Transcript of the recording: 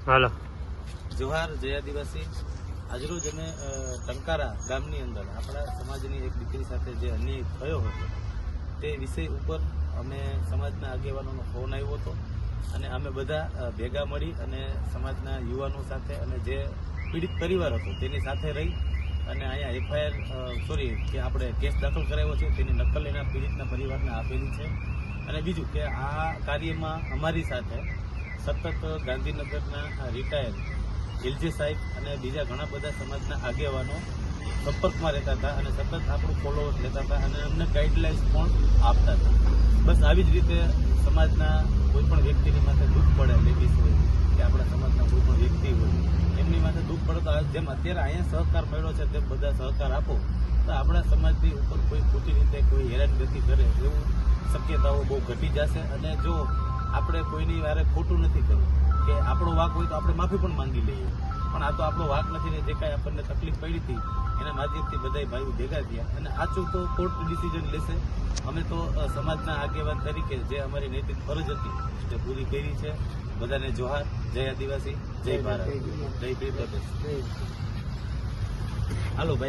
હાલો જોહાર જય આદિવાસી। આજરોજ અમે ટંકારા ગામની અંદર આપણા સમાજની એક દીકરી સાથે જે અન્યાય થયો હતો તે વિષય ઉપર અમે સમાજના આગેવાનોનો ફોન આવ્યો હતો અને અમે બધા ભેગા મળી અને સમાજના યુવાનો સાથે અને જે પીડિત પરિવાર હતો તેની સાથે રહી અને અહીંયા એફઆઈઆર કે આપણે કેસ દાખલ કરાવ્યો છે તેની નકલ એના પીડિતના પરિવારને આપેલી છે। અને બીજું કે આ કાર્યમાં અમારી સાથે સતત ગાંધીનગરના રિટાયર એલજી સાહેબ અને બીજા ઘણા બધા સમાજના આગેવાનો સંપર્કમાં રહેતા હતા અને સતત આપણું ફોલોઅર્સ લેતા હતા અને અમને ગાઈડલાઇન્સ પણ આપતા હતા। બસ આવી જ રીતે સમાજના કોઈ પણ વ્યક્તિની માથે દુઃખ પડે, લેડીઝ હોય કે આપણા સમાજના કોઈ પણ વ્યક્તિ હોય એમની માથે દુઃખ પડે તો જેમ અત્યારે અહીંયા સહકાર મળ્યો છે તેમ બધા સહકાર આપો તો આપણા સમાજની ઉપર કોઈ ખોટી રીતે કોઈ હેરાનગતિ કરે એવું શક્યતાઓ બહુ ઘટી જશે। અને જો આપણે કોઈની વારે ખોટું નથી કરવું કે આપણો વાંક હોય તો આપણે માફી પણ માંગી લઈએ, પણ આ તો આપણો વાંક નથી ને જે કાંઈ આપણને તકલીફ પડી હતી એના માધ્યમથી બધા ભાઈઓ ભેગા થયા અને આચું તો કોર્ટ ડિસિઝન લેશે। અમે તો સમાજના આગેવાન તરીકે જે અમારી નૈતિક ફરજ હતી તે પૂરી કરી છે। બધાને જોહાર, જય આદિવાસી, જય ભારત, જય ભીમ પ્રદેશ। હાલો ભાઈ।